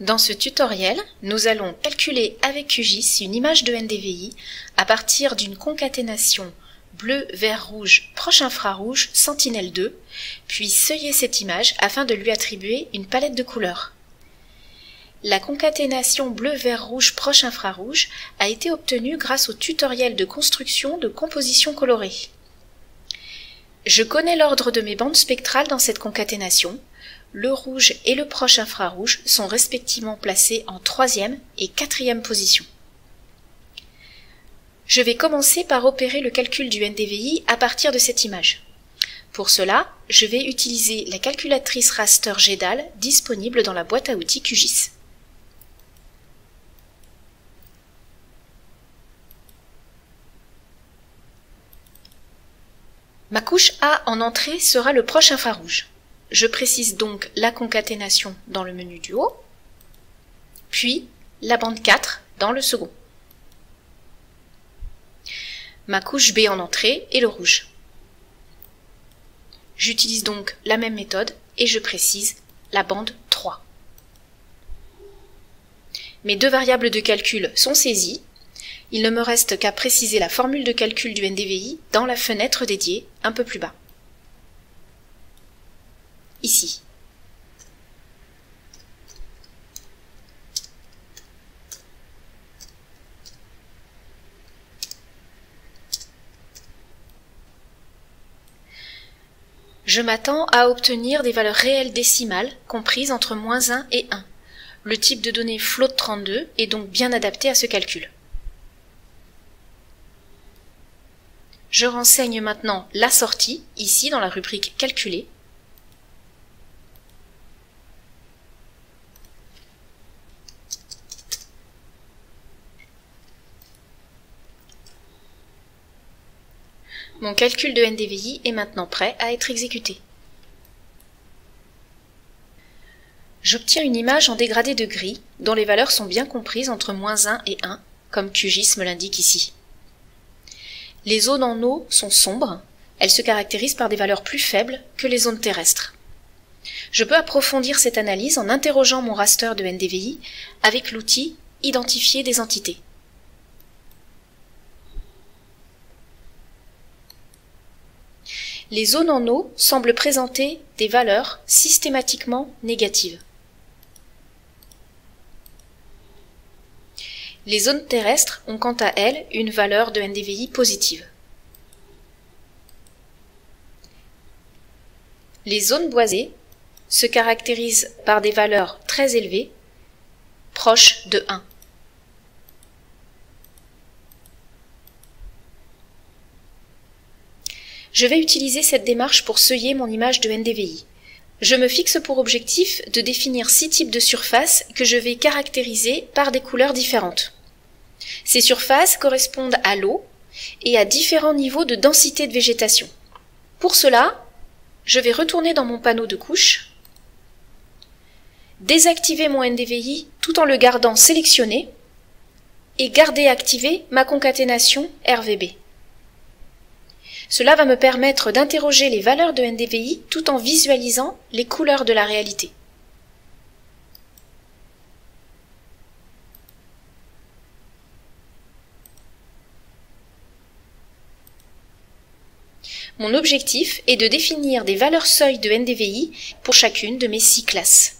Dans ce tutoriel, nous allons calculer avec QGIS une image de NDVI à partir d'une concaténation bleu, vert, rouge, proche infrarouge, sentinelle 2, puis seuiller cette image afin de lui attribuer une palette de couleurs. La concaténation bleu, vert, rouge, proche infrarouge a été obtenue grâce au tutoriel de construction de composition colorée. Je connais l'ordre de mes bandes spectrales dans cette concaténation. Le rouge et le proche infrarouge sont respectivement placés en 3e et 4e position. Je vais commencer par opérer le calcul du NDVI à partir de cette image. Pour cela, je vais utiliser la calculatrice raster GEDAL disponible dans la boîte à outils QGIS. Ma couche A en entrée sera le proche infrarouge. Je précise donc la concaténation dans le menu du haut, puis la bande 4 dans le second. Ma couche B en entrée est le rouge. J'utilise donc la même méthode et je précise la bande 3. Mes deux variables de calcul sont saisies. Il ne me reste qu'à préciser la formule de calcul du NDVI dans la fenêtre dédiée un peu plus bas. Ici. Je m'attends à obtenir des valeurs réelles décimales comprises entre -1 et 1. Le type de données float32 est donc bien adapté à ce calcul. Je renseigne maintenant la sortie, ici dans la rubrique Calculer. Mon calcul de NDVI est maintenant prêt à être exécuté. J'obtiens une image en dégradé de gris, dont les valeurs sont bien comprises entre -1 et 1, comme QGIS me l'indique ici. Les zones en eau sont sombres, elles se caractérisent par des valeurs plus faibles que les zones terrestres. Je peux approfondir cette analyse en interrogeant mon raster de NDVI avec l'outil Identifier des entités. Les zones en eau semblent présenter des valeurs systématiquement négatives. Les zones terrestres ont quant à elles une valeur de NDVI positive. Les zones boisées se caractérisent par des valeurs très élevées, proches de 1. Je vais utiliser cette démarche pour seuiller mon image de NDVI. Je me fixe pour objectif de définir 6 types de surfaces que je vais caractériser par des couleurs différentes. Ces surfaces correspondent à l'eau et à différents niveaux de densité de végétation. Pour cela, je vais retourner dans mon panneau de couche, désactiver mon NDVI tout en le gardant sélectionné et garder activée ma concaténation RVB. Cela va me permettre d'interroger les valeurs de NDVI tout en visualisant les couleurs de la réalité. Mon objectif est de définir des valeurs seuil de NDVI pour chacune de mes 6 classes.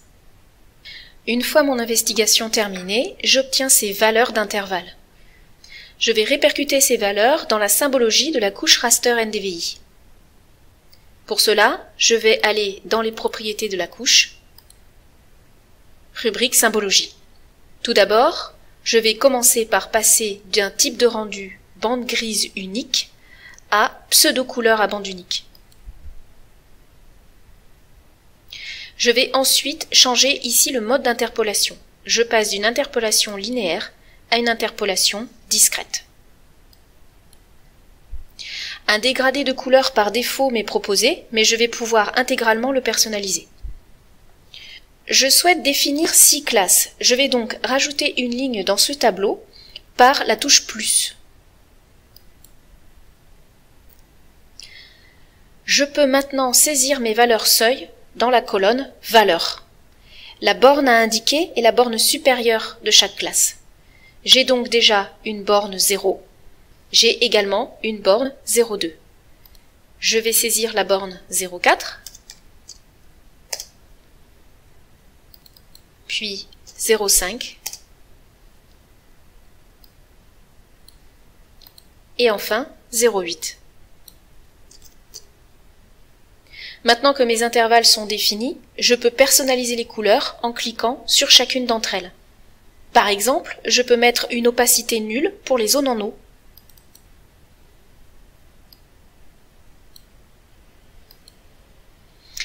Une fois mon investigation terminée, j'obtiens ces valeurs d'intervalle. Je vais répercuter ces valeurs dans la symbologie de la couche raster NDVI. Pour cela, je vais aller dans les propriétés de la couche, rubrique symbologie. Tout d'abord, je vais commencer par passer d'un type de rendu bande grise unique à pseudo-couleur à bande unique. Je vais ensuite changer ici le mode d'interpolation. Je passe d'une interpolation linéaire à une interpolation discrète. Un dégradé de couleur par défaut m'est proposé, mais je vais pouvoir intégralement le personnaliser. Je souhaite définir 6 classes. Je vais donc rajouter une ligne dans ce tableau par la touche plus. Je peux maintenant saisir mes valeurs seuil dans la colonne valeurs. la borne à indiquer est la borne supérieure de chaque classe. J'ai donc déjà une borne 0. J'ai également une borne 0,2. Je vais saisir la borne 0,4, puis 0,5, et enfin 0,8. Maintenant que mes intervalles sont définis, je peux personnaliser les couleurs en cliquant sur chacune d'entre elles. Par exemple, je peux mettre une opacité nulle pour les zones en eau.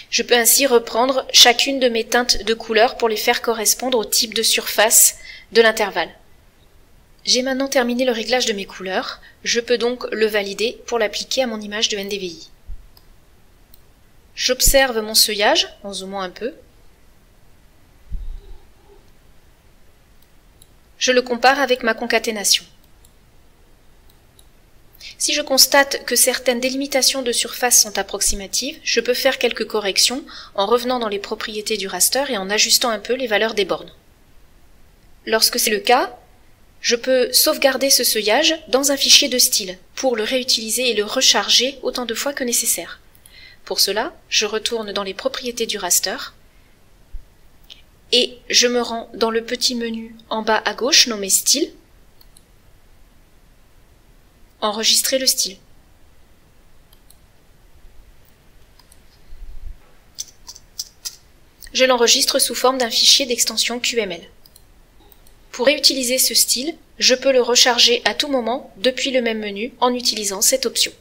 Je peux ainsi reprendre chacune de mes teintes de couleurs pour les faire correspondre au type de surface de l'intervalle. J'ai maintenant terminé le réglage de mes couleurs, je peux donc le valider pour l'appliquer à mon image de NDVI. J'observe mon seuillage en zoomant un peu. Je le compare avec ma concaténation. Si je constate que certaines délimitations de surface sont approximatives, je peux faire quelques corrections en revenant dans les propriétés du raster et en ajustant un peu les valeurs des bornes. Lorsque c'est le cas, je peux sauvegarder ce seuillage dans un fichier de style pour le réutiliser et le recharger autant de fois que nécessaire. Pour cela, je retourne dans les propriétés du raster et je me rends dans le petit menu en bas à gauche nommé Style, enregistrer le style. Je l'enregistre sous forme d'un fichier d'extension QML. Pour réutiliser ce style, je peux le recharger à tout moment depuis le même menu en utilisant cette option.